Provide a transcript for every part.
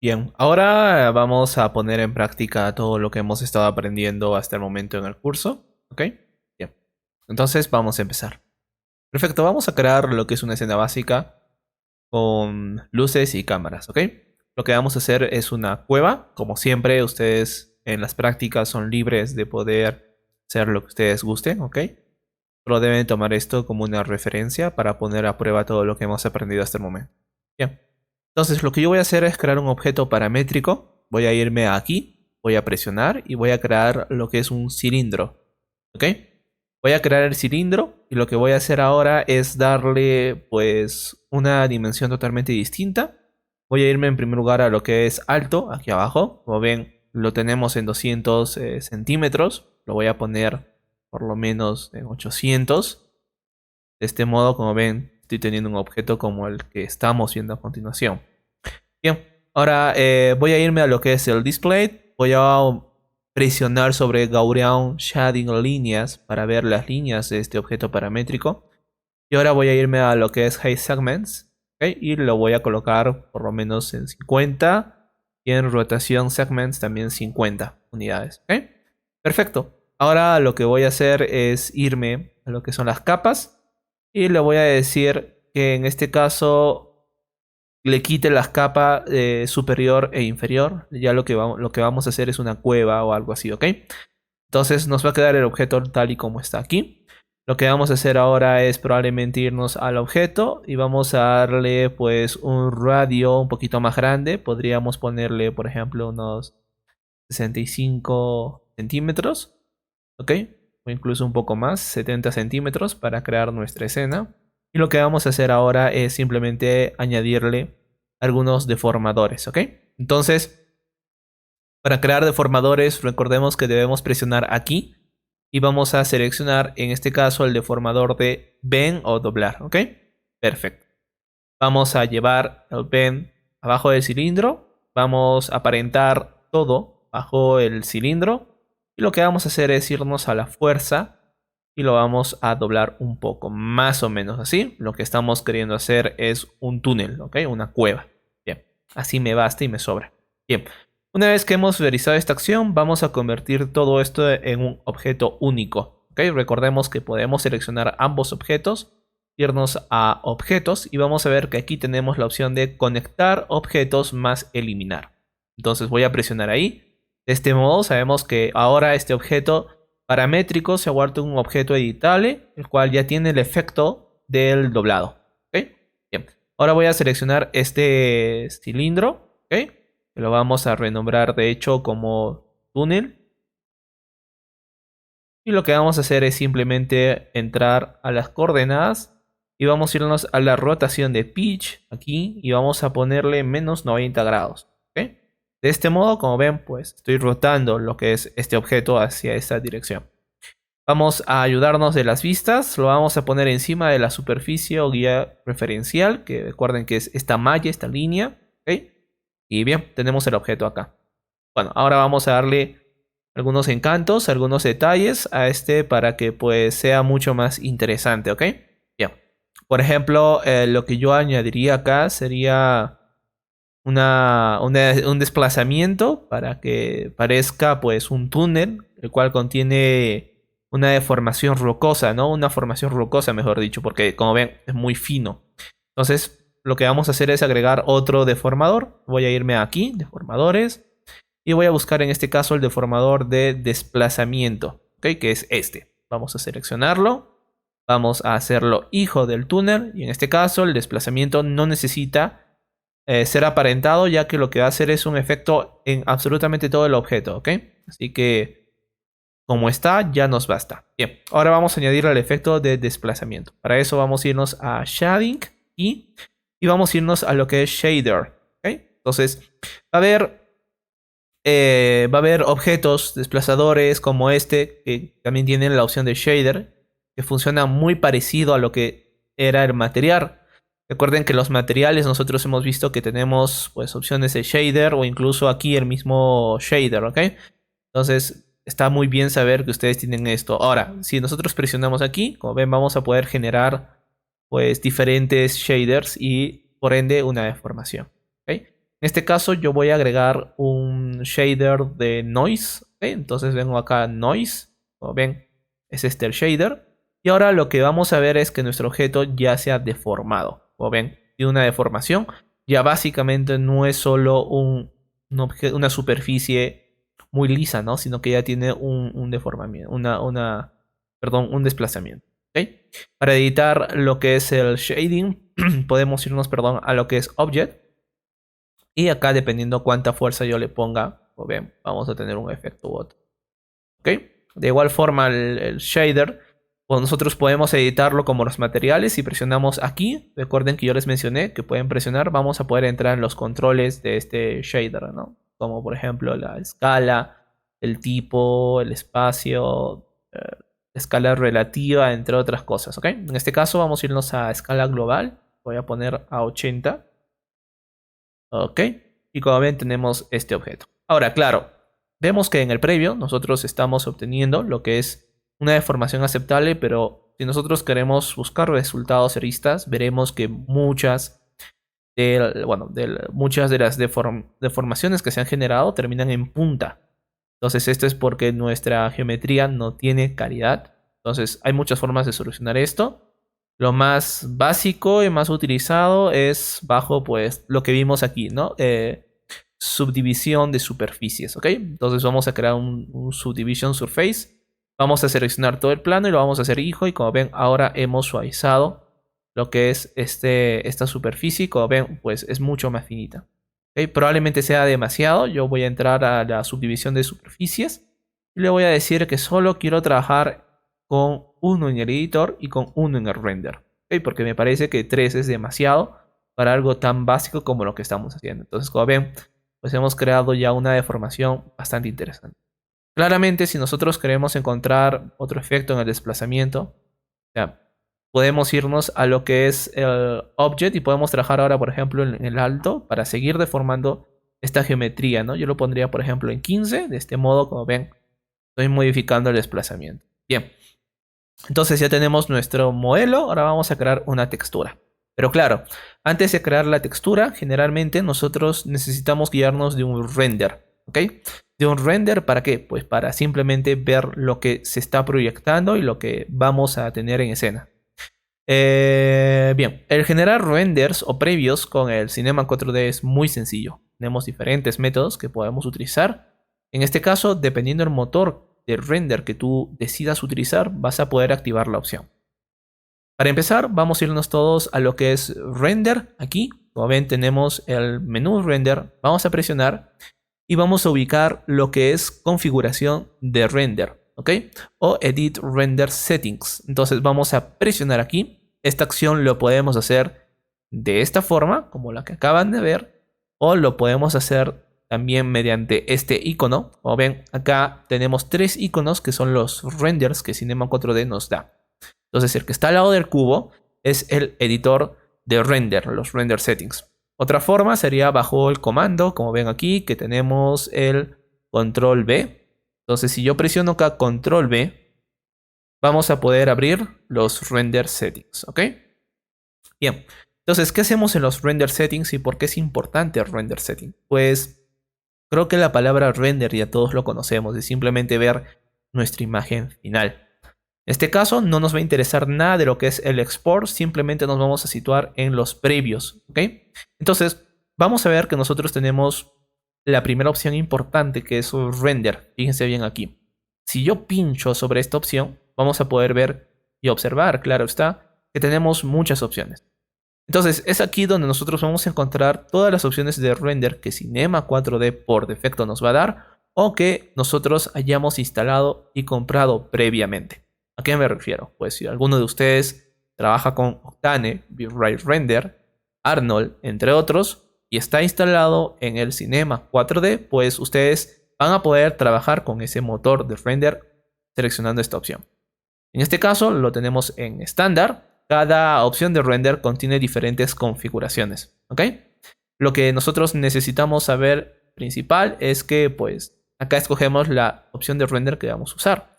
Bien, ahora vamos a poner en práctica todo lo que hemos estado aprendiendo hasta el momento en el curso, ¿ok? Bien, entonces vamos a empezar. Perfecto, vamos a crear lo que es una escena básica con luces y cámaras, ¿ok? Lo que vamos a hacer es una cueva. Como siempre, ustedes en las prácticas son libres de poder hacer lo que ustedes gusten, ¿ok? Solo deben tomar esto como una referencia para poner a prueba todo lo que hemos aprendido hasta el momento. Bien. Entonces lo que yo voy a hacer es crear un objeto paramétrico. Voy a irme aquí, voy a presionar y voy a crear lo que es un cilindro. ¿Ok? Voy a crear el cilindro y lo que voy a hacer ahora es darle pues una dimensión totalmente distinta. Voy a irme en primer lugar a lo que es alto, aquí abajo. Como ven, lo tenemos en 200 centímetros. Lo voy a poner por lo menos en 800. De este modo, como ven, estoy teniendo un objeto como el que estamos viendo a continuación. Bien, ahora voy a irme a lo que es el display. Voy a presionar sobre Gaussian Shading líneas para ver las líneas de este objeto paramétrico. Y ahora voy a irme a lo que es Height Segments. ¿Ok? Y lo voy a colocar por lo menos en 50. Y en rotación Segments también 50 unidades. ¿Ok? Perfecto. Ahora lo que voy a hacer es irme a lo que son las capas. Y le voy a decir que en este caso le quite las capas superior e inferior. Ya lo que vamos a hacer es una cueva o algo así, ¿ok? Entonces nos va a quedar el objeto tal y como está aquí. Lo que vamos a hacer ahora es probablemente irnos al objeto y vamos a darle pues un radio un poquito más grande. Podríamos ponerle, por ejemplo, unos 65 centímetros, ¿ok? O incluso un poco más, 70 centímetros para crear nuestra escena. Y lo que vamos a hacer ahora es simplemente añadirle algunos deformadores, ¿ok? Entonces, para crear deformadores, recordemos que debemos presionar aquí y vamos a seleccionar, en este caso, el deformador de bend o doblar, ¿ok? Perfecto. Vamos a llevar el bend abajo del cilindro. Vamos a aparentar todo bajo el cilindro. Y lo que vamos a hacer es irnos a la fuerza y lo vamos a doblar un poco, más o menos así. Lo que estamos queriendo hacer es un túnel, ¿ok? Una cueva. Bien, así me basta y me sobra. Bien, una vez que hemos realizado esta acción, vamos a convertir todo esto en un objeto único, ¿ok? Recordemos que podemos seleccionar ambos objetos, irnos a objetos y vamos a ver que aquí tenemos la opción de conectar objetos más eliminar. Entonces voy a presionar ahí. De este modo sabemos que ahora este objeto paramétrico se ha vuelto un objeto editable, el cual ya tiene el efecto del doblado. ¿Ok? Bien. Ahora voy a seleccionar este cilindro, ¿ok? Que lo vamos a renombrar de hecho como túnel. Y lo que vamos a hacer es simplemente entrar a las coordenadas y vamos a irnos a la rotación de pitch aquí y vamos a ponerle menos 90 grados. ¿Ok? De este modo, como ven, pues estoy rotando lo que es este objeto hacia esta dirección. Vamos a ayudarnos de las vistas, lo vamos a poner encima de la superficie o guía referencial, que recuerden que es esta malla, esta línea. ¿Ok? Y bien, tenemos el objeto acá. Bueno, ahora vamos a darle algunos encantos, algunos detalles a este para que pues sea mucho más interesante, ¿ok? Bien. Por ejemplo, lo que yo añadiría acá sería un desplazamiento para que parezca pues un túnel, el cual contiene una deformación rocosa, ¿no? Una formación rocosa, mejor dicho, porque como ven es muy fino. Entonces, lo que vamos a hacer es agregar otro deformador. Voy a irme aquí, deformadores. Y voy a buscar en este caso el deformador de desplazamiento, ¿ok? Que es este. Vamos a seleccionarlo. Vamos a hacerlo hijo del túnel. Y en este caso el desplazamiento no necesita ser aparentado, ya que lo que va a hacer es un efecto en absolutamente todo el objeto, ¿ok? Así que como está, ya nos basta. Bien, ahora vamos a añadir el efecto de desplazamiento. Para eso vamos a irnos a Shading y vamos a irnos a lo que es Shader, ¿ok? Entonces va a haber objetos desplazadores como este, que también tienen la opción de shader, que funciona muy parecido a lo que era el material. Recuerden que los materiales nosotros hemos visto que tenemos pues opciones de shader o incluso aquí el mismo shader, ¿ok? Entonces está muy bien saber que ustedes tienen esto. Ahora, si nosotros presionamos aquí, como ven, vamos a poder generar pues diferentes shaders y por ende una deformación, ¿ok? En este caso yo voy a agregar un shader de noise. ¿Okay? Entonces vengo acá a noise. Como ven, es este el shader. Y ahora lo que vamos a ver es que nuestro objeto ya se ha deformado. Como ven, tiene una deformación. Ya básicamente no es solo una superficie muy lisa, ¿no? Sino que ya tiene un deformamiento, perdón, un desplazamiento. ¿Okay? Para editar lo que es el shading, podemos irnos, perdón, a lo que es Object. Y acá, dependiendo cuánta fuerza yo le ponga, como ven, vamos a tener un efecto u otro. ¿Ok? De igual forma, el shader, pues nosotros podemos editarlo como los materiales. Si presionamos aquí, recuerden que yo les mencioné que pueden presionar, vamos a poder entrar en los controles de este shader, ¿no? Como por ejemplo la escala, el tipo, el espacio, escala relativa, entre otras cosas, ¿ok? En este caso vamos a irnos a escala global. Voy a poner a 80. ¿Ok? Y como ven tenemos este objeto. Ahora, claro, vemos que en el previo nosotros estamos obteniendo lo que es una deformación aceptable, pero si nosotros queremos buscar resultados realistas, veremos que muchas de las deformaciones que se han generado terminan en punta. Entonces esto es porque nuestra geometría no tiene calidad. Entonces hay muchas formas de solucionar esto. Lo más básico y más utilizado es bajo pues lo que vimos aquí, ¿no? Subdivisión de superficies, ¿ok? Entonces vamos a crear un subdivision surface. Vamos a seleccionar todo el plano y lo vamos a hacer hijo. Y como ven, ahora hemos suavizado lo que es esta superficie. Como ven, pues es mucho más finita. ¿Okay? Probablemente sea demasiado. Yo voy a entrar a la subdivisión de superficies. Y le voy a decir que solo quiero trabajar con uno en el editor y con uno en el render. ¿Okay? Porque me parece que 3 es demasiado para algo tan básico como lo que estamos haciendo. Entonces, como ven, pues hemos creado ya una deformación bastante interesante. Claramente, si nosotros queremos encontrar otro efecto en el desplazamiento, ya, podemos irnos a lo que es el object y podemos trabajar ahora, por ejemplo, en el alto para seguir deformando esta geometría, ¿no? Yo lo pondría, por ejemplo, en 15. De este modo, como ven, estoy modificando el desplazamiento. Bien. Entonces ya tenemos nuestro modelo. Ahora vamos a crear una textura. Pero claro, antes de crear la textura, generalmente nosotros necesitamos guiarnos de un render. ¿Ok? De un render, ¿para qué? Pues para simplemente ver lo que se está proyectando y lo que vamos a tener en escena. Bien, el generar renders o previos con el Cinema 4D es muy sencillo. Tenemos diferentes métodos que podemos utilizar. En este caso, dependiendo del motor de render que tú decidas utilizar, vas a poder activar la opción. Para empezar, vamos a irnos todos a lo que es render. Aquí, como ven, tenemos el menú render. Vamos a presionar y vamos a ubicar lo que es configuración de render, ¿ok? O edit render settings. Entonces vamos a presionar aquí. Esta acción lo podemos hacer de esta forma, como la que acaban de ver, o lo podemos hacer también mediante este icono. Como ven, acá tenemos 3 iconos que son los renders que Cinema 4D nos da. Entonces el que está al lado del cubo es el editor de render, los render settings. Otra forma sería bajo el comando, como ven aquí, que tenemos el control B. Entonces si yo presiono acá control B, vamos a poder abrir los render settings, ¿ok? Bien, entonces, ¿qué hacemos en los render settings y por qué es importante el render setting? Pues creo que la palabra render ya todos lo conocemos, es simplemente ver nuestra imagen final. En este caso no nos va a interesar nada de lo que es el export, simplemente nos vamos a situar en los previos, ¿ok? Entonces, vamos a ver que nosotros tenemos la primera opción importante que es un render. Fíjense bien aquí. Si yo pincho sobre esta opción, vamos a poder ver y observar, claro está, que tenemos muchas opciones. Entonces, es aquí donde nosotros vamos a encontrar todas las opciones de render que Cinema 4D por defecto nos va a dar o que nosotros hayamos instalado y comprado previamente. ¿A qué me refiero? Pues si alguno de ustedes trabaja con Octane, V-Ray Render, Arnold, entre otros, y está instalado en el Cinema 4D, pues ustedes van a poder trabajar con ese motor de render seleccionando esta opción. En este caso lo tenemos en estándar. Cada opción de render contiene diferentes configuraciones. ¿Ok? Lo que nosotros necesitamos saber principal es que pues acá escogemos la opción de render que vamos a usar.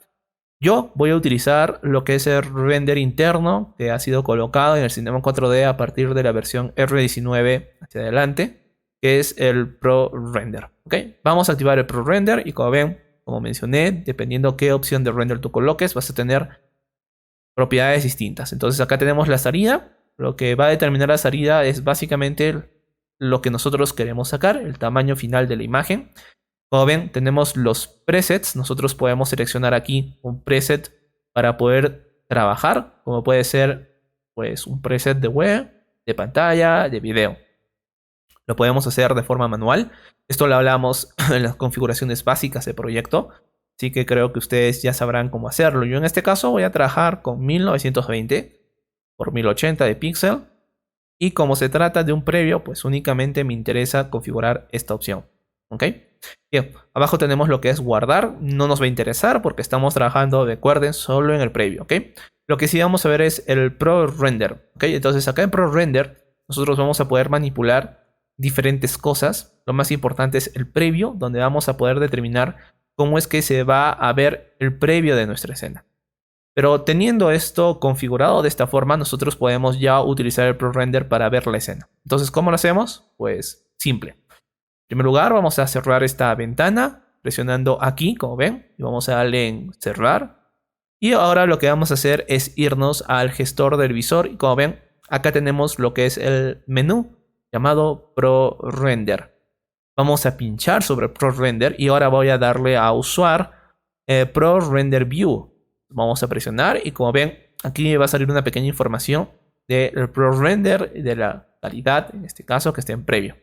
Yo voy a utilizar lo que es el render interno que ha sido colocado en el Cinema 4D a partir de la versión R19 hacia adelante. que es el Pro Render. ¿Ok? Vamos a activar el Pro Render y como ven, como mencioné, dependiendo qué opción de render tú coloques, vas a tener propiedades distintas. Entonces acá tenemos la salida. Lo que va a determinar la salida es básicamente lo que nosotros queremos sacar, el tamaño final de la imagen. Como ven, tenemos los presets. Nosotros podemos seleccionar aquí un preset para poder trabajar, como puede ser pues un preset de web, de pantalla, de video. Lo podemos hacer de forma manual. Esto lo hablamos en las configuraciones básicas del proyecto. Así que creo que ustedes ya sabrán cómo hacerlo. Yo en este caso voy a trabajar con 1920 por 1080 de píxel. Y como se trata de un previo, pues únicamente me interesa configurar esta opción. ¿Ok? Bien, abajo tenemos lo que es guardar. No nos va a interesar porque estamos trabajando, recuerden, solo en el previo. ¿Ok? Lo que sí vamos a ver es el Pro Render. ¿Ok? Entonces acá en Pro Render nosotros vamos a poder manipular diferentes cosas. Lo más importante es el previo, donde vamos a poder determinar cómo es que se va a ver el previo de nuestra escena. Pero teniendo esto configurado de esta forma, nosotros podemos ya utilizar el ProRender para ver la escena. Entonces, ¿cómo lo hacemos? Pues simple. En primer lugar, vamos a cerrar esta ventana presionando aquí, como ven, y vamos a darle en cerrar. Y ahora lo que vamos a hacer es irnos al gestor del visor y como ven, acá tenemos lo que es el menú llamado ProRender. Vamos a pinchar sobre ProRender y ahora voy a darle a usar ProRender View. Vamos a presionar y como ven, aquí va a salir una pequeña información del ProRender y de la calidad, en este caso, que esté en previo.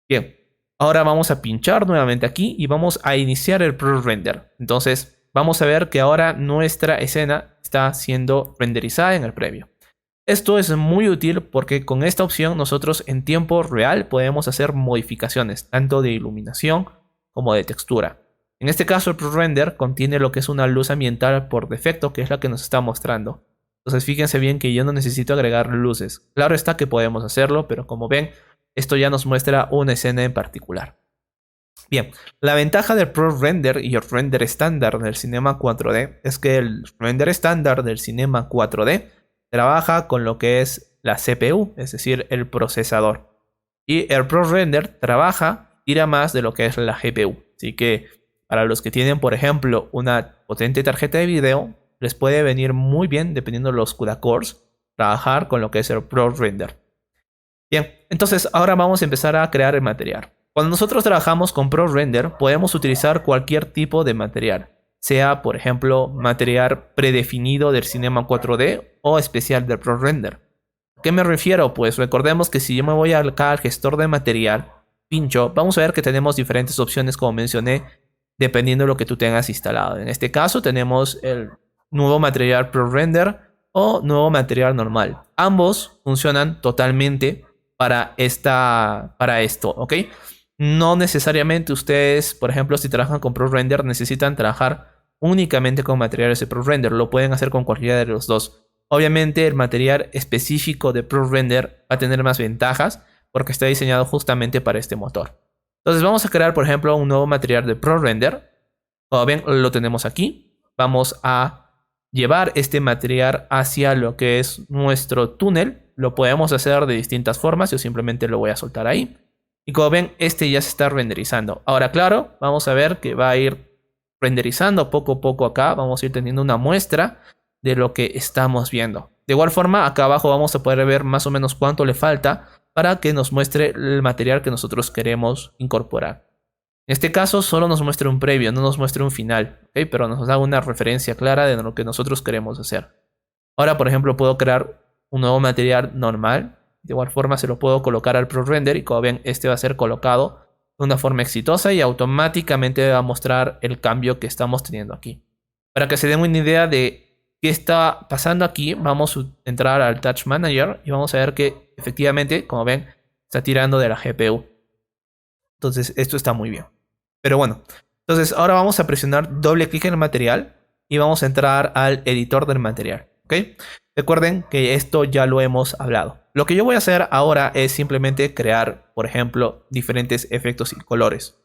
Bien, ahora vamos a pinchar nuevamente aquí y vamos a iniciar el ProRender. Entonces, vamos a ver que ahora nuestra escena está siendo renderizada en el previo. Esto es muy útil porque con esta opción nosotros en tiempo real podemos hacer modificaciones, tanto de iluminación como de textura. En este caso el ProRender contiene lo que es una luz ambiental por defecto, que es la que nos está mostrando. Entonces fíjense bien que yo no necesito agregar luces. Claro está que podemos hacerlo, pero como ven, esto ya nos muestra una escena en particular. Bien, la ventaja del ProRender y el render estándar del Cinema 4D es que el render estándar del Cinema 4D trabaja con lo que es la CPU, es decir, el procesador. Y el ProRender tira más de lo que es la GPU. Así que para los que tienen, por ejemplo, una potente tarjeta de video, les puede venir muy bien, dependiendo de los CUDA cores, trabajar con lo que es el ProRender. Bien, entonces ahora vamos a empezar a crear el material. Cuando nosotros trabajamos con ProRender, podemos utilizar cualquier tipo de material. Sea, por ejemplo, material predefinido del Cinema 4D o especial del ProRender. ¿A qué me refiero? Pues recordemos que si yo me voy acá al gestor de material, pincho, vamos a ver que tenemos diferentes opciones, como mencioné, dependiendo de lo que tú tengas instalado. En este caso tenemos el nuevo material ProRender o nuevo material normal. Ambos funcionan totalmente para esto, ¿ok? No necesariamente ustedes, por ejemplo, si trabajan con ProRender, necesitan trabajar únicamente con materiales de ProRender. Lo pueden hacer con cualquiera de los dos. Obviamente el material específico de ProRender va a tener más ventajas porque está diseñado justamente para este motor. Entonces vamos a crear, por ejemplo, un nuevo material de ProRender. Como ven, lo tenemos aquí. Vamos a llevar este material hacia lo que es nuestro túnel. Lo podemos hacer de distintas formas. Yo simplemente lo voy a soltar ahí. Y como ven, este ya se está renderizando. Ahora, claro, vamos a ver que va a ir renderizando poco a poco acá. Vamos a ir teniendo una muestra de lo que estamos viendo. De igual forma, acá abajo vamos a poder ver más o menos cuánto le falta para que nos muestre el material que nosotros queremos incorporar. En este caso, solo nos muestra un previo, no nos muestra un final, ¿okay? Pero nos da una referencia clara de lo que nosotros queremos hacer. Ahora, por ejemplo, puedo crear un nuevo material normal. De igual forma se lo puedo colocar al ProRender y como ven, este va a ser colocado de una forma exitosa y automáticamente va a mostrar el cambio que estamos teniendo aquí. Para que se den una idea de qué está pasando aquí, vamos a entrar al Touch Manager y vamos a ver que efectivamente, como ven, está tirando de la GPU. Entonces esto está muy bien. Pero bueno, entonces ahora vamos a presionar doble clic en el material y vamos a entrar al editor del material. ¿Ok? Recuerden que esto ya lo hemos hablado. Lo que yo voy a hacer ahora es simplemente crear, por ejemplo, diferentes efectos y colores.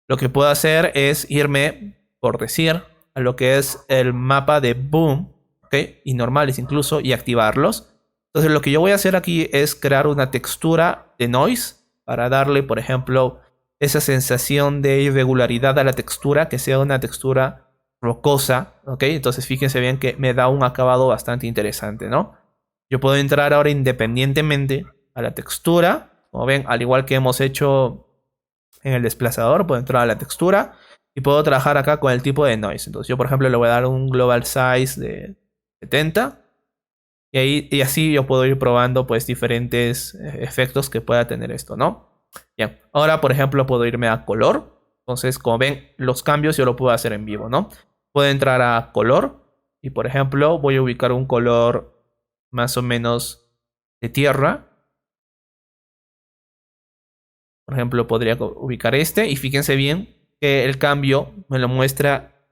Lo que puedo hacer es irme, por decir, a lo que es el mapa de Boom, ¿ok? Y normales incluso, y activarlos. Entonces lo que yo voy a hacer aquí es crear una textura de noise para darle, por ejemplo, esa sensación de irregularidad a la textura, que sea una textura rocosa, ¿ok? Entonces fíjense bien que me da un acabado bastante interesante, ¿no? Yo puedo entrar ahora independientemente a la textura, como ven, al igual que hemos hecho en el desplazador, puedo entrar a la textura y puedo trabajar acá con el tipo de noise. Entonces yo, por ejemplo, le voy a dar un global size de 70 y así yo puedo ir probando pues diferentes efectos que pueda tener esto, ¿no? Bien, ahora por ejemplo puedo irme a color. Entonces, como ven, los cambios yo lo puedo hacer en vivo, ¿no? Puedo entrar a color y por ejemplo voy a ubicar un color más o menos de tierra. Por ejemplo, podría ubicar este y fíjense bien que el cambio me lo muestra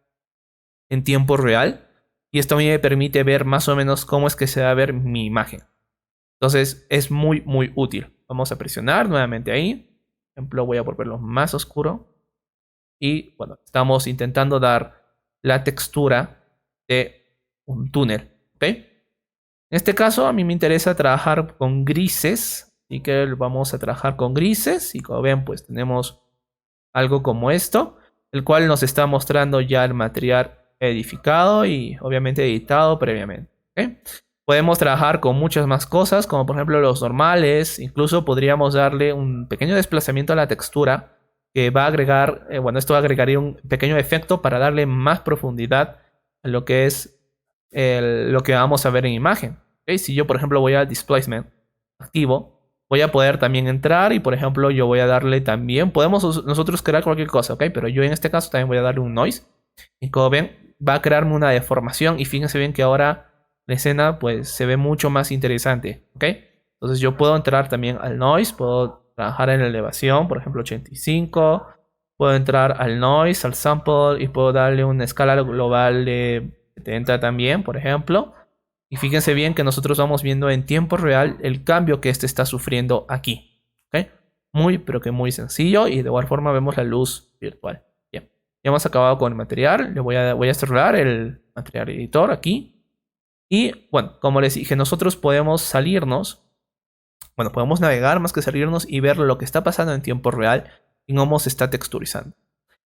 en tiempo real y esto a mí me permite ver más o menos cómo es que se va a ver mi imagen. Entonces es muy muy útil. Vamos a presionar nuevamente ahí. Por ejemplo, voy a volverlo más oscuro y bueno, estamos intentando dar la textura de un túnel, ¿ok? En este caso a mí me interesa trabajar con grises, así que vamos a trabajar con grises y como ven pues tenemos algo como esto, el cual nos está mostrando ya el material edificado y obviamente editado previamente, ¿ok? Podemos trabajar con muchas más cosas, como por ejemplo los normales, incluso podríamos darle un pequeño desplazamiento a la textura que va a agregar, bueno, esto agregaría un pequeño efecto para darle más profundidad a lo que es lo que vamos a ver en imagen. ¿Okay? Si yo, por ejemplo, voy a Displacement activo, voy a poder también entrar y, por ejemplo, yo voy a darle también, podemos nosotros crear cualquier cosa, ¿ok? Pero yo en este caso también voy a darle un Noise. Y como ven, va a crearme una deformación y fíjense bien que ahora la escena pues se ve mucho más interesante, ¿ok? Entonces yo puedo entrar también al Noise, puedo trabajar en la elevación, por ejemplo 85, puedo entrar al Noise, al Sample y puedo darle una escala global de 70 también, por ejemplo. Y fíjense bien que nosotros vamos viendo en tiempo real el cambio que este está sufriendo aquí. ¿Okay? Muy, pero que muy sencillo. Y de igual forma vemos la luz virtual. Bien. Ya hemos acabado con el material. Le voy a cerrar el material editor aquí. Y bueno, como les dije, nosotros podemos salirnos. Bueno, podemos navegar más que salirnos y ver lo que está pasando en tiempo real y cómo se está texturizando.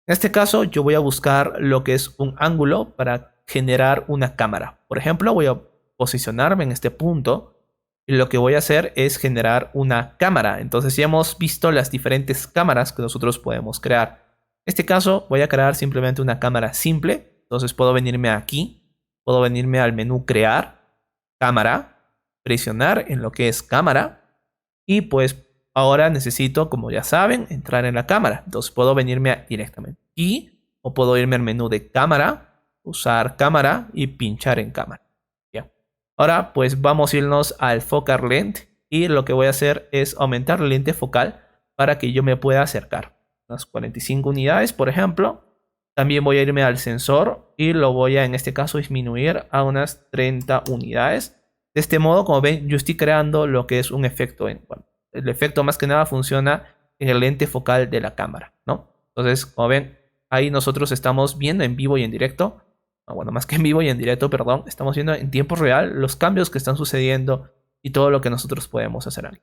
En este caso, yo voy a buscar lo que es un ángulo para generar una cámara. Por ejemplo, voy a posicionarme en este punto y lo que voy a hacer es generar una cámara. Entonces ya hemos visto las diferentes cámaras que nosotros podemos crear. En este caso voy a crear simplemente una cámara simple. Entonces puedo venirme aquí, puedo venirme al menú crear, cámara, presionar en lo que es cámara y pues ahora necesito, como ya saben, entrar en la cámara. Entonces puedo venirme directamente aquí o puedo irme al menú de cámara, usar cámara y pinchar en cámara. Ahora pues vamos a irnos al focal length y lo que voy a hacer es aumentar la lente focal para que yo me pueda acercar. Unas 45 unidades, por ejemplo. También voy a irme al sensor y lo voy a en este caso disminuir a unas 30 unidades. De este modo, como ven, yo estoy creando lo que es un efecto. Bueno, el efecto más que nada funciona en el lente focal de la cámara, ¿no? Entonces, como ven, ahí nosotros estamos viendo en vivo y en directo. Bueno, más que en vivo y en directo, perdón, estamos viendo en tiempo real los cambios que están sucediendo y todo lo que nosotros podemos hacer aquí.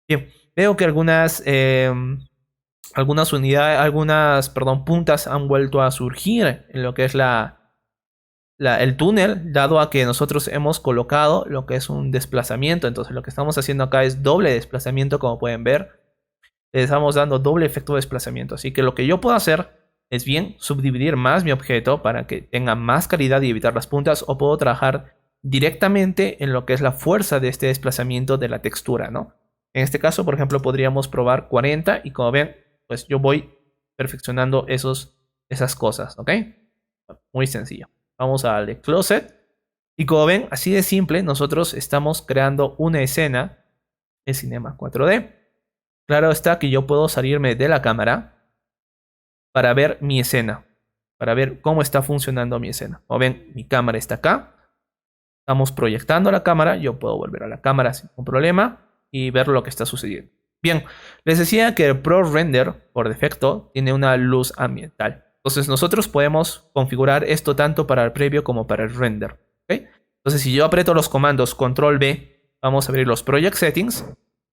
Bien, veo que algunas unidades, puntas han vuelto a surgir en lo que es el túnel, dado a que nosotros hemos colocado lo que es un desplazamiento. Entonces lo que estamos haciendo acá es doble desplazamiento, como pueden ver. Le estamos dando doble efecto de desplazamiento. Así que lo que yo puedo hacer es bien subdividir más mi objeto para que tenga más calidad y evitar las puntas, o puedo trabajar directamente en lo que es la fuerza de este desplazamiento de la textura, ¿no? En este caso, por ejemplo, podríamos probar 40 y como ven, pues yo voy perfeccionando esas cosas, ¿ok? Muy sencillo. Vamos al closet y como ven, así de simple, nosotros estamos creando una escena en Cinema 4D. Claro está que yo puedo salirme de la cámara para ver mi escena, para ver cómo está funcionando mi escena. Como ven, mi cámara está acá. Estamos proyectando la cámara. Yo puedo volver a la cámara sin ningún problema y ver lo que está sucediendo. Bien, les decía que el Pro Render, por defecto, tiene una luz ambiental. Entonces nosotros podemos configurar esto tanto para el previo como para el render. ¿Okay? Entonces si yo aprieto los comandos Control B, vamos a abrir los Project Settings.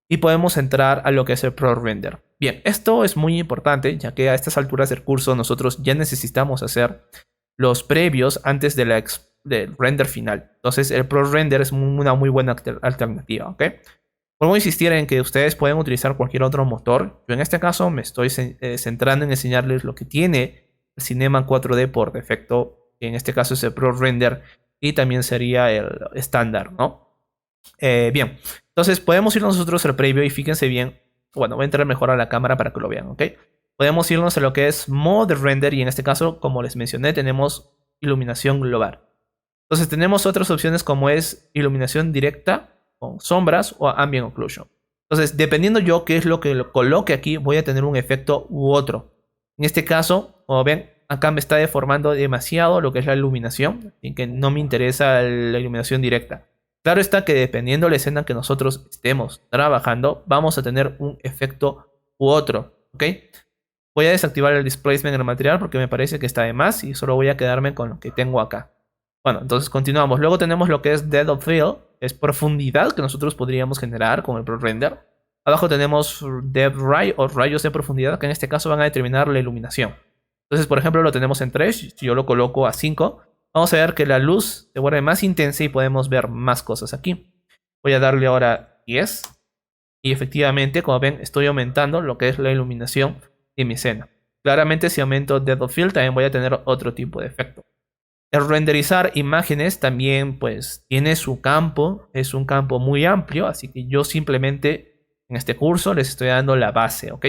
y podemos entrar a lo que es el Pro Render. Bien, esto es muy importante, ya que a estas alturas del curso nosotros ya necesitamos hacer los previos antes de del render final. Entonces el Pro Render es una muy buena alternativa, ¿ok? Podemos insistir en que ustedes pueden utilizar cualquier otro motor. Yo en este caso me estoy centrando en enseñarles lo que tiene el Cinema 4D por defecto. En este caso es el Pro Render y también sería el estándar, ¿no? Bien, entonces podemos irnos nosotros al previo y fíjense bien. Bueno, voy a entrar mejor a la cámara para que lo vean, ¿ok? Podemos irnos a lo que es modo de render y en este caso, como les mencioné, tenemos iluminación global. Entonces tenemos otras opciones como es iluminación directa, con sombras o ambient occlusion. Entonces, dependiendo yo qué es lo que coloque aquí, voy a tener un efecto u otro. En este caso, como ven, acá me está deformando demasiado lo que es la iluminación, y que no me interesa la iluminación directa. Claro está que dependiendo de la escena que nosotros estemos trabajando, vamos a tener un efecto u otro, ¿ok? Voy a desactivar el displacement en el material porque me parece que está de más y solo voy a quedarme con lo que tengo acá. Bueno, entonces continuamos. Luego tenemos lo que es Depth of Field, es profundidad que nosotros podríamos generar con el Pro Render. Abajo tenemos Depth Ray o rayos de profundidad, que en este caso van a determinar la iluminación. Entonces, por ejemplo, lo tenemos en 3. Si yo lo coloco a 5, vamos a ver que la luz se vuelve más intensa y podemos ver más cosas aquí. Voy a darle ahora 10. Y efectivamente, como ven, estoy aumentando lo que es la iluminación de mi escena. Claramente, si aumento Depth of Field, también voy a tener otro tipo de efecto. El renderizar imágenes también pues tiene su campo, es un campo muy amplio, así que yo simplemente en este curso les estoy dando la base, ¿ok?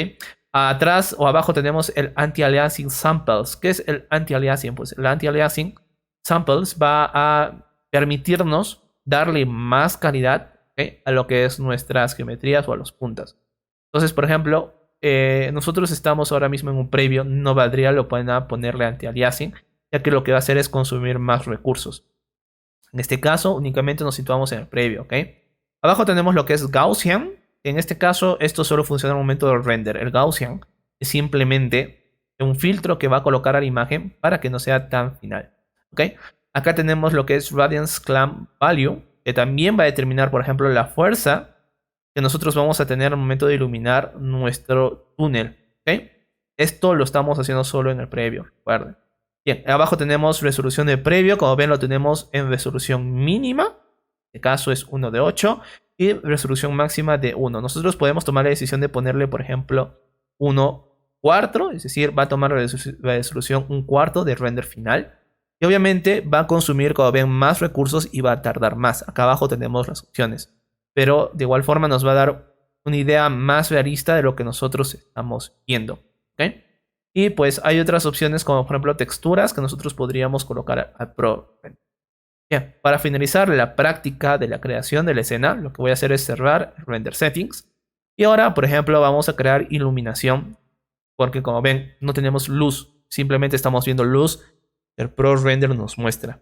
Atrás o abajo tenemos el anti-aliasing samples. ¿Qué es el anti-aliasing? Pues el anti-aliasing samples va a permitirnos darle más calidad, ¿okay?, a lo que es nuestras geometrías o a los puntos. Entonces, por ejemplo, nosotros estamos ahora mismo en un previo, no valdría la pena ponerle anti-aliasing, ya que lo que va a hacer es consumir más recursos. En este caso, únicamente nos situamos en el previo, ¿ok? Abajo tenemos lo que es Gaussian. En este caso, esto solo funciona al momento del render. El Gaussian es simplemente un filtro que va a colocar a la imagen para que no sea tan final, ¿ok? Acá tenemos lo que es Radiance Clamp Value, que también va a determinar, por ejemplo, la fuerza que nosotros vamos a tener al momento de iluminar nuestro túnel, ¿ok? Esto lo estamos haciendo solo en el previo, recuerden. Bien, abajo tenemos resolución de previo, como ven lo tenemos en resolución mínima, en este caso es 1 de 8, y resolución máxima de 1. Nosotros podemos tomar la decisión de ponerle, por ejemplo, 1/4, es decir, va a tomar la resolución 1/4 de render final. Y obviamente va a consumir, como ven, más recursos y va a tardar más. Acá abajo tenemos las opciones. Pero de igual forma nos va a dar una idea más realista de lo que nosotros estamos viendo, ¿ok? Y pues hay otras opciones como por ejemplo texturas que nosotros podríamos colocar al Pro. Bien, para finalizar la práctica de la creación de la escena, lo que voy a hacer es cerrar Render Settings. Y ahora, por ejemplo, vamos a crear iluminación. Porque como ven, no tenemos luz. Simplemente estamos viendo luz. El Pro Render nos muestra.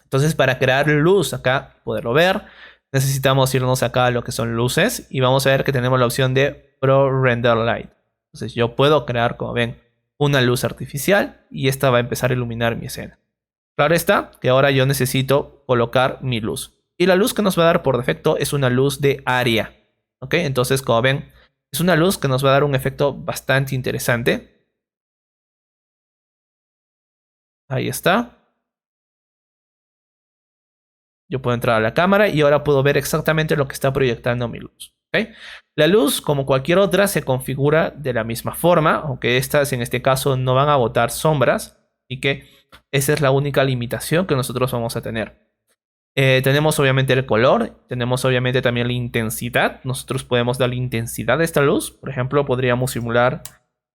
Entonces, para crear luz acá, poderlo ver, necesitamos irnos acá a lo que son luces. Y vamos a ver que tenemos la opción de Pro Render Light. Entonces, yo puedo crear, como ven, una luz artificial y esta va a empezar a iluminar mi escena. Claro está que ahora yo necesito colocar mi luz. Y la luz que nos va a dar por defecto es una luz de área. ¿Ok? Entonces, como ven, es una luz que nos va a dar un efecto bastante interesante. Ahí está. Yo puedo entrar a la cámara y ahora puedo ver exactamente lo que está proyectando mi luz. ¿Okay? La luz, como cualquier otra, se configura de la misma forma, aunque estas en este caso no van a botar sombras, y que esa es la única limitación que nosotros vamos a tener. Tenemos obviamente el color, tenemos obviamente también la intensidad. Nosotros podemos darle intensidad a esta luz. Por ejemplo, podríamos simular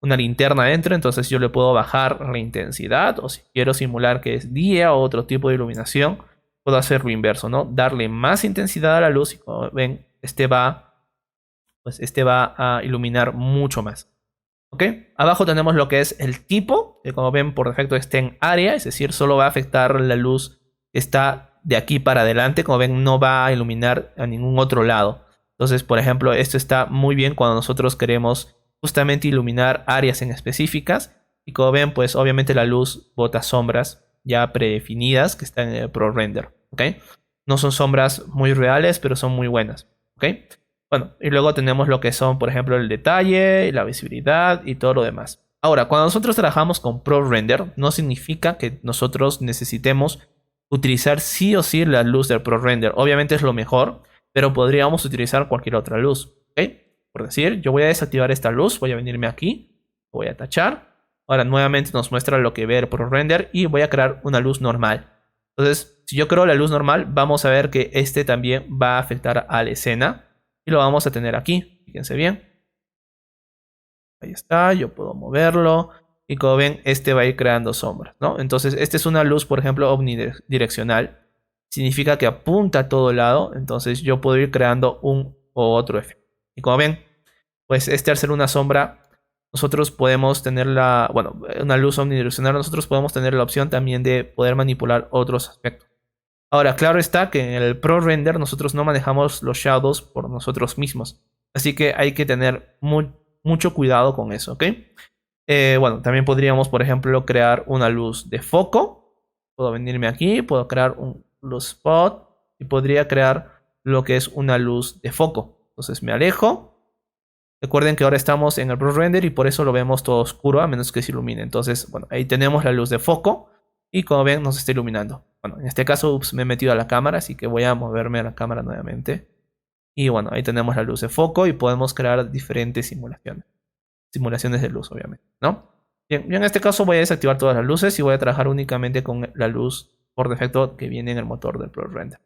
una linterna dentro, entonces yo le puedo bajar la intensidad, o si quiero simular que es día o otro tipo de iluminación, puedo hacer lo inverso, ¿no? Darle más intensidad a la luz y como ven, este va a iluminar mucho más. ¿Ok? Abajo tenemos lo que es el tipo, que como ven por defecto está en área, es decir, solo va a afectar la luz que está de aquí para adelante. Como ven, no va a iluminar a ningún otro lado. Entonces, por ejemplo, esto está muy bien cuando nosotros queremos justamente iluminar áreas en específicas. Y como ven, pues obviamente la luz bota sombras ya predefinidas que están en el Pro Render. ¿Ok? No son sombras muy reales, pero son muy buenas. ¿Ok? Bueno, y luego tenemos lo que son, por ejemplo, el detalle, la visibilidad y todo lo demás. Ahora, cuando nosotros trabajamos con ProRender, no significa que nosotros necesitemos utilizar sí o sí la luz del ProRender. Obviamente es lo mejor, pero podríamos utilizar cualquier otra luz. ¿Ok? Por decir, yo voy a desactivar esta luz, voy a venirme aquí, voy a tachar. Ahora nuevamente nos muestra lo que ve el ProRender y voy a crear una luz normal. Entonces, si yo creo la luz normal, vamos a ver que este también va a afectar a la escena. Y lo vamos a tener aquí. Fíjense bien. Ahí está, yo puedo moverlo. Y como ven, este va a ir creando sombras, ¿no? Entonces, esta es una luz, por ejemplo, omnidireccional. Significa que apunta a todo lado. Entonces, yo puedo ir creando un o otro efecto. Y como ven, pues este al ser una sombra, nosotros podemos tener una luz omnidireccional, nosotros podemos tener la opción también de poder manipular otros aspectos. Ahora, claro está que en el ProRender nosotros no manejamos los shadows por nosotros mismos. Así que hay que tener mucho cuidado con eso, ¿ok? Bueno, también podríamos, por ejemplo, crear una luz de foco. Puedo venirme aquí, puedo crear un luz spot y podría crear lo que es una luz de foco. Entonces me alejo. Recuerden que ahora estamos en el ProRender y por eso lo vemos todo oscuro a menos que se ilumine. Entonces, bueno, ahí tenemos la luz de foco y como ven nos está iluminando. Bueno, en este caso me he metido a la cámara, así que voy a moverme a la cámara nuevamente. Y bueno, ahí tenemos la luz de foco y podemos crear diferentes simulaciones. Simulaciones de luz, obviamente, ¿no? Bien, yo en este caso voy a desactivar todas las luces y voy a trabajar únicamente con la luz por defecto que viene en el motor del ProRender.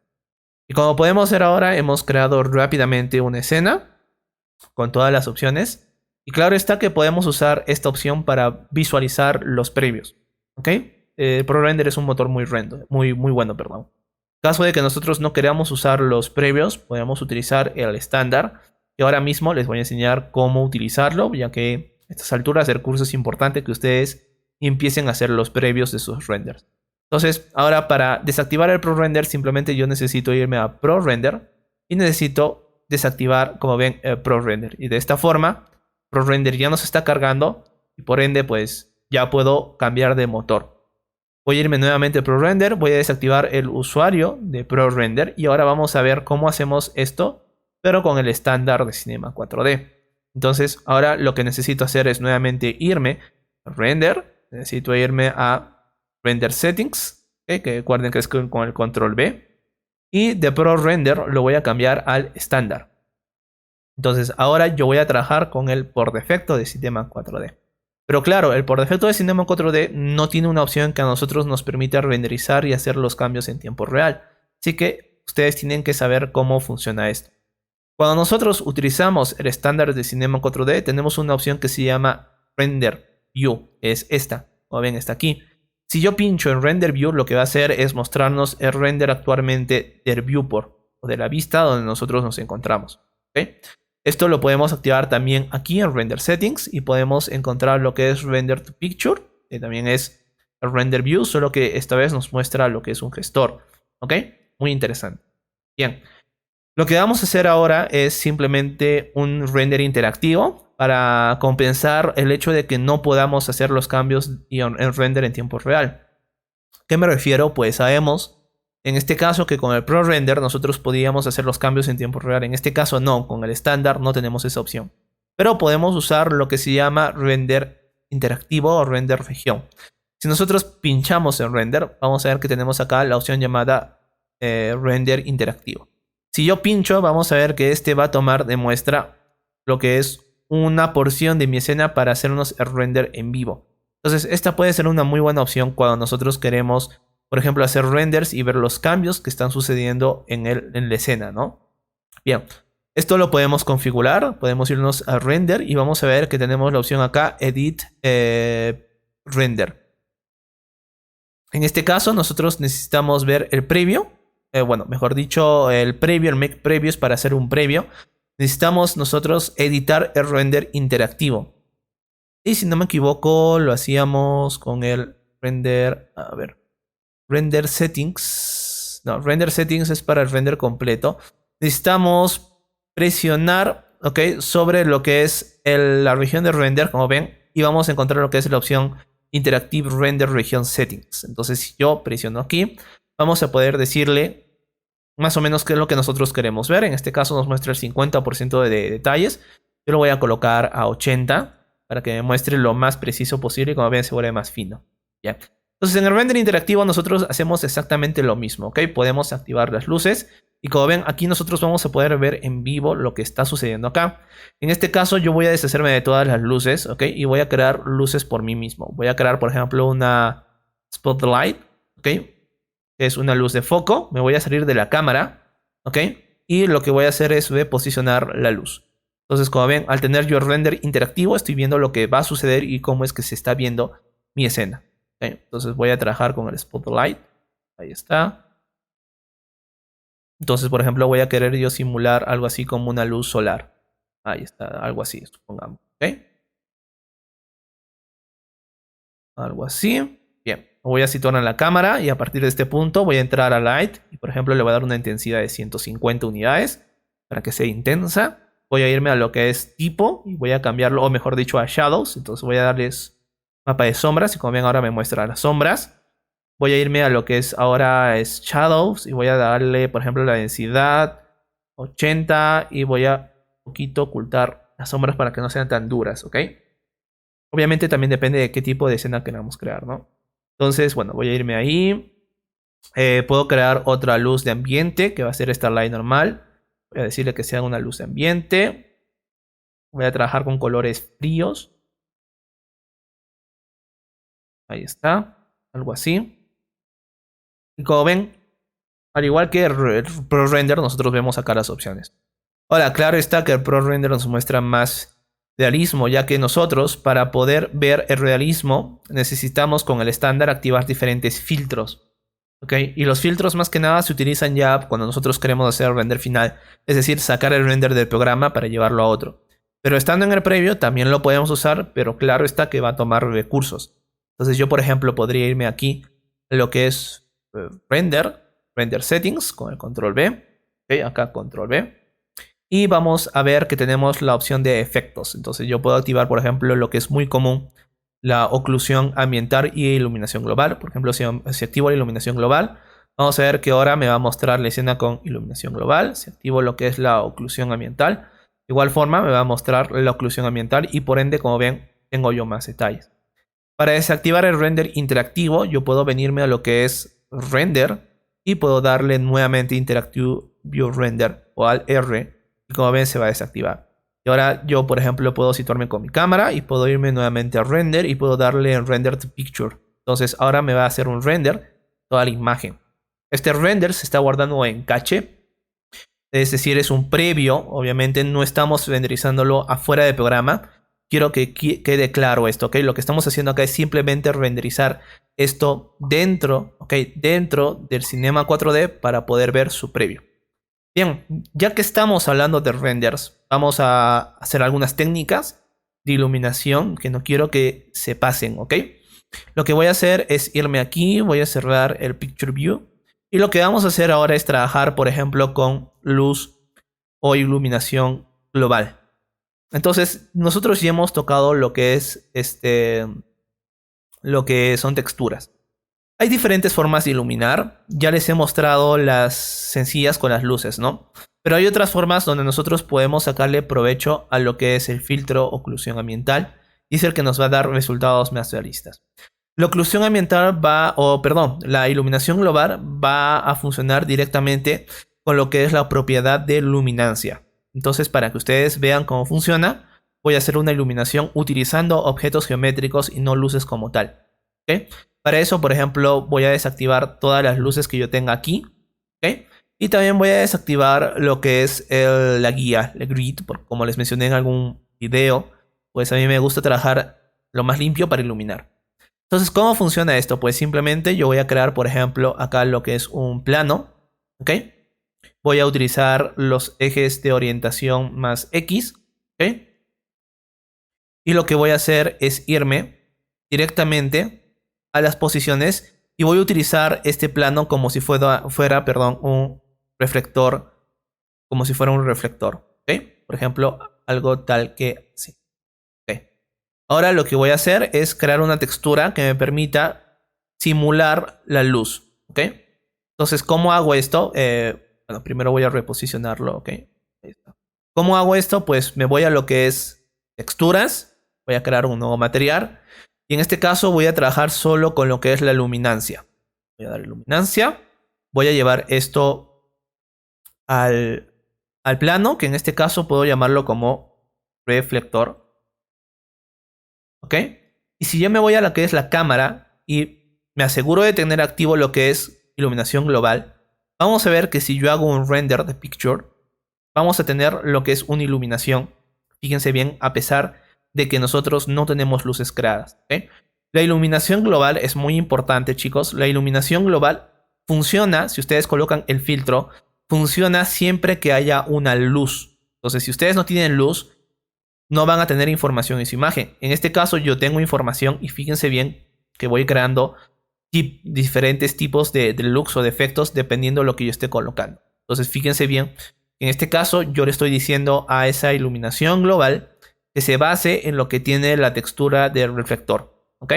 Y como podemos ver ahora, hemos creado rápidamente una escena con todas las opciones. Y claro está que podemos usar esta opción para visualizar los previos. ¿Ok? ProRender es un motor muy bueno, perdón. En caso de que nosotros no queramos usar los previos, podemos utilizar el estándar. Y ahora mismo les voy a enseñar cómo utilizarlo, ya que a estas alturas del curso es importante que ustedes empiecen a hacer los previos de sus renders. Entonces, ahora para desactivar el ProRender, simplemente yo necesito irme a ProRender y necesito desactivar, como ven, el ProRender. Y de esta forma, ProRender ya no se está cargando y por ende, pues ya puedo cambiar de motor. Voy a irme nuevamente a ProRender, voy a desactivar el usuario de ProRender y ahora vamos a ver cómo hacemos esto, pero con el estándar de Cinema 4D. Entonces, ahora lo que necesito hacer es nuevamente irme a Render, necesito irme a Render Settings, ¿okay? Que recuerden que es con el control B. Y de ProRender lo voy a cambiar al estándar. Entonces ahora yo voy a trabajar con el por defecto de Cinema 4D. Pero claro, el por defecto de Cinema 4D no tiene una opción que a nosotros nos permita renderizar y hacer los cambios en tiempo real. Así que ustedes tienen que saber cómo funciona esto. Cuando nosotros utilizamos el estándar de Cinema 4D, tenemos una opción que se llama Render View. Es esta. Como ven, está aquí. Si yo pincho en Render View, lo que va a hacer es mostrarnos el render actualmente del viewport o de la vista donde nosotros nos encontramos. ¿Okay? Esto lo podemos activar también aquí en Render Settings y podemos encontrar lo que es Render to Picture, que también es el Render View, solo que esta vez nos muestra lo que es un gestor. ¿Ok? Muy interesante. Bien. Lo que vamos a hacer ahora es simplemente un render interactivo para compensar el hecho de que no podamos hacer los cambios en render en tiempo real. ¿Qué me refiero? Pues sabemos en este caso que con el ProRender nosotros podíamos hacer los cambios en tiempo real. En este caso no, con el estándar no tenemos esa opción. Pero podemos usar lo que se llama render interactivo o render región. Si nosotros pinchamos en render, vamos a ver que tenemos acá la opción llamada render interactivo. Si yo pincho, vamos a ver que este va a tomar de muestra lo que es una porción de mi escena para hacernos el render en vivo. Entonces, esta puede ser una muy buena opción cuando nosotros queremos, por ejemplo, hacer renders y ver los cambios que están sucediendo en la escena, ¿no? Bien, esto lo podemos configurar. Podemos irnos a render y vamos a ver que tenemos la opción acá, Edit Render. En este caso, nosotros necesitamos ver el previo. Bueno, mejor dicho, el previo, el make previous para hacer un previo. Necesitamos nosotros editar el render interactivo. Y si no me equivoco, lo hacíamos con el render, a ver, render settings. No, render settings es para el render completo. Necesitamos presionar, ¿ok? Sobre lo que es la región de render, como ven. Y vamos a encontrar lo que es la opción Interactive Render Region Settings. Entonces, si yo presiono aquí, vamos a poder decirle más o menos qué es lo que nosotros queremos ver. En este caso nos muestra el 50% de detalles. Yo lo voy a colocar a 80 para que me muestre lo más preciso posible y como ven se vuelve más fino. ¿Ya? Entonces en el render interactivo nosotros hacemos exactamente lo mismo, ¿ok? Podemos activar las luces y como ven aquí nosotros vamos a poder ver en vivo lo que está sucediendo acá. En este caso yo voy a deshacerme de todas las luces, ¿ok? Y voy a crear luces por mí mismo. Voy a crear por ejemplo una spotlight, ¿ok? Que es una luz de foco. Me voy a salir de la cámara, ¿ok? Y lo que voy a hacer es posicionar la luz. Entonces como ven, al tener yo el render interactivo estoy viendo lo que va a suceder y cómo es que se está viendo mi escena. ¿Okay? Entonces voy a trabajar con el spotlight. Ahí está. Entonces, por ejemplo, voy a querer yo simular algo así como una luz solar. Ahí está, algo así, supongamos. ¿Ok? Algo así. Bien. Voy a situar en la cámara y a partir de este punto voy a entrar a Light. Y por ejemplo, le voy a dar una intensidad de 150 unidades para que sea intensa. Voy a irme a lo que es tipo y voy a cambiarlo, o mejor dicho, a Shadows. Entonces voy a darles mapa de sombras y como ven ahora me muestra las sombras. Voy a irme a lo que es ahora es Shadows y voy a darle, por ejemplo, la densidad 80 y voy a un poquito ocultar las sombras para que no sean tan duras, ¿ok? Obviamente también depende de qué tipo de escena queramos crear, ¿no? Entonces, bueno, voy a irme ahí. Puedo crear otra luz de ambiente que va a ser Starlight normal. Voy a decirle que sea una luz de ambiente. Voy a trabajar con colores fríos. Ahí está, algo así. Y como ven, al igual que el Pro Render, nosotros vemos acá las opciones. Ahora, claro está que el Pro Render nos muestra más realismo, ya que nosotros, para poder ver el realismo, necesitamos con el estándar activar diferentes filtros. ¿Ok? Y los filtros más que nada se utilizan ya cuando nosotros queremos hacer el render final, es decir, sacar el render del programa para llevarlo a otro. Pero estando en el previo también lo podemos usar, pero claro está que va a tomar recursos. Entonces yo, por ejemplo, podría irme aquí a lo que es render settings con el control B. ¿Ok? Acá control B. Y vamos a ver que tenemos la opción de efectos. Entonces yo puedo activar, por ejemplo, lo que es muy común, la oclusión ambiental y iluminación global. Por ejemplo, si activo la iluminación global, vamos a ver que ahora me va a mostrar la escena con iluminación global. Si activo lo que es la oclusión ambiental, de igual forma me va a mostrar la oclusión ambiental y por ende, como ven, tengo yo más detalles. Para desactivar el render interactivo, yo puedo venirme a lo que es render y puedo darle nuevamente Interactive View Render o al R y como ven se va a desactivar. Y ahora yo, por ejemplo, puedo situarme con mi cámara y puedo irme nuevamente a render y puedo darle en render to picture. Entonces ahora me va a hacer un render toda la imagen. Este render se está guardando en cache. Es decir, es un previo. Obviamente no estamos renderizándolo afuera del programa. Quiero que quede claro esto, ¿ok? Lo que estamos haciendo acá es simplemente renderizar esto dentro, ¿ok? Dentro del Cinema 4D para poder ver su previo. Bien, ya que estamos hablando de renders, vamos a hacer algunas técnicas de iluminación que no quiero que se pasen, ¿ok? Lo que voy a hacer es irme aquí, voy a cerrar el Picture View. Y lo que vamos a hacer ahora es trabajar, por ejemplo, con luz o iluminación global. Entonces, nosotros ya hemos tocado lo que es lo que son texturas. Hay diferentes formas de iluminar. Ya les he mostrado las sencillas con las luces, ¿no? Pero hay otras formas donde nosotros podemos sacarle provecho a lo que es el filtro oclusión ambiental y es el que nos va a dar resultados más realistas. La oclusión ambiental la iluminación global va a funcionar directamente con lo que es la propiedad de luminancia. Entonces, para que ustedes vean cómo funciona, voy a hacer una iluminación utilizando objetos geométricos y no luces como tal. ¿Okay? Para eso, por ejemplo, voy a desactivar todas las luces que yo tenga aquí. ¿Okay? Y también voy a desactivar lo que es la guía, el grid, como les mencioné en algún video. Pues a mí me gusta trabajar lo más limpio para iluminar. Entonces, ¿cómo funciona esto? Pues simplemente yo voy a crear, por ejemplo, acá lo que es un plano. ¿Ok? Voy a utilizar los ejes de orientación más X. ¿Ok? Y lo que voy a hacer es irme directamente a las posiciones y voy a utilizar este plano como si fuera un reflector, como si fuera un reflector, ¿ok? Por ejemplo, algo tal que así. ¿Okay? Ahora lo que voy a hacer es crear una textura que me permita simular la luz, ¿ok? Entonces, ¿cómo hago esto? Bueno, primero voy a reposicionarlo, ok. Ahí está. ¿Cómo hago esto? Pues me voy a lo que es texturas. Voy a crear un nuevo material. Y en este caso voy a trabajar solo con lo que es la luminancia. Voy a dar luminancia. Voy a llevar esto al plano, que en este caso puedo llamarlo como reflector. ¿Ok? Y si yo me voy a lo que es la cámara y me aseguro de tener activo lo que es iluminación global, vamos a ver que si yo hago un render de picture, vamos a tener lo que es una iluminación. Fíjense bien, a pesar de que nosotros no tenemos luces creadas. ¿Ok? La iluminación global es muy importante, chicos. La iluminación global funciona, si ustedes colocan el filtro, funciona siempre que haya una luz. Entonces, si ustedes no tienen luz, no van a tener información en su imagen. En este caso yo tengo información y fíjense bien que voy creando diferentes tipos de looks o de efectos dependiendo de lo que yo esté colocando. Entonces fíjense bien, en este caso yo le estoy diciendo a esa iluminación global que se base en lo que tiene la textura del reflector. ¿Ok?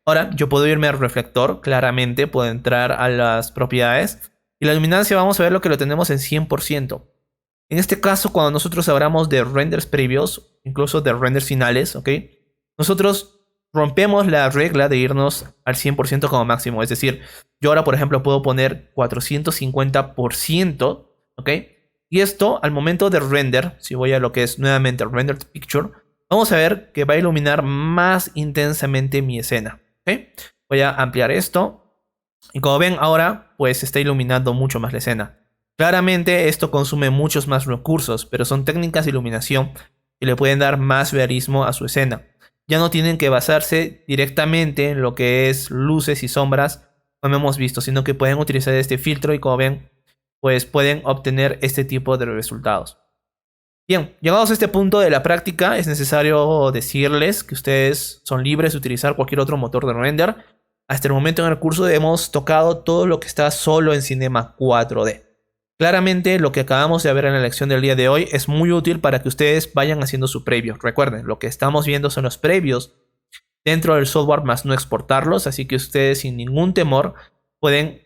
Ahora yo puedo irme al reflector, claramente puedo entrar a las propiedades y la luminancia vamos a ver lo que lo tenemos en 100%. En este caso, cuando nosotros hablamos de renders previos, incluso de renders finales, ¿ok? Nosotros rompemos la regla de irnos al 100% como máximo. Es decir, yo ahora, por ejemplo, puedo poner 450%, ¿ok? Y esto, al momento de render, si voy a lo que es nuevamente render picture, vamos a ver que va a iluminar más intensamente mi escena, ¿ok? Voy a ampliar esto. Y como ven ahora, pues está iluminando mucho más la escena. Claramente esto consume muchos más recursos, pero son técnicas de iluminación que le pueden dar más realismo a su escena. Ya no tienen que basarse directamente en lo que es luces y sombras, como hemos visto, sino que pueden utilizar este filtro y como ven, pues pueden obtener este tipo de resultados. Bien, llegados a este punto de la práctica, es necesario decirles que ustedes son libres de utilizar cualquier otro motor de render. Hasta el momento en el curso hemos tocado todo lo que está solo en Cinema 4D. Claramente lo que acabamos de ver en la lección del día de hoy es muy útil para que ustedes vayan haciendo su previo. Recuerden, lo que estamos viendo son los previos dentro del software más no exportarlos, así que ustedes sin ningún temor pueden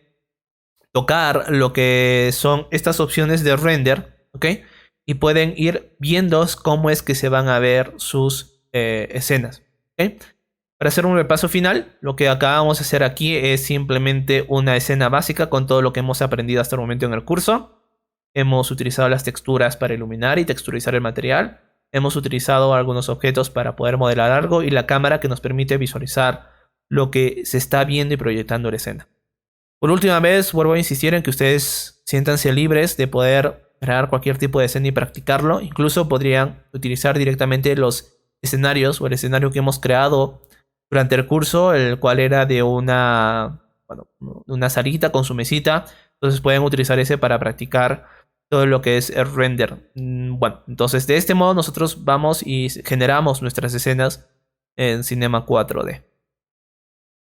tocar lo que son estas opciones de render, ¿ok? Y pueden ir viendo cómo es que se van a ver sus escenas, ¿ok? Para hacer un repaso final, lo que acabamos de hacer aquí es simplemente una escena básica con todo lo que hemos aprendido hasta el momento en el curso. Hemos utilizado las texturas para iluminar y texturizar el material. Hemos utilizado algunos objetos para poder modelar algo y la cámara que nos permite visualizar lo que se está viendo y proyectando en la escena. Por última vez, vuelvo a insistir en que ustedes siéntanse libres de poder crear cualquier tipo de escena y practicarlo. Incluso podrían utilizar directamente los escenarios o el escenario que hemos creado durante el curso, el cual era de una salita con su mesita. Entonces pueden utilizar ese para practicar todo lo que es el render. Bueno, entonces de este modo nosotros vamos y generamos nuestras escenas en Cinema 4D.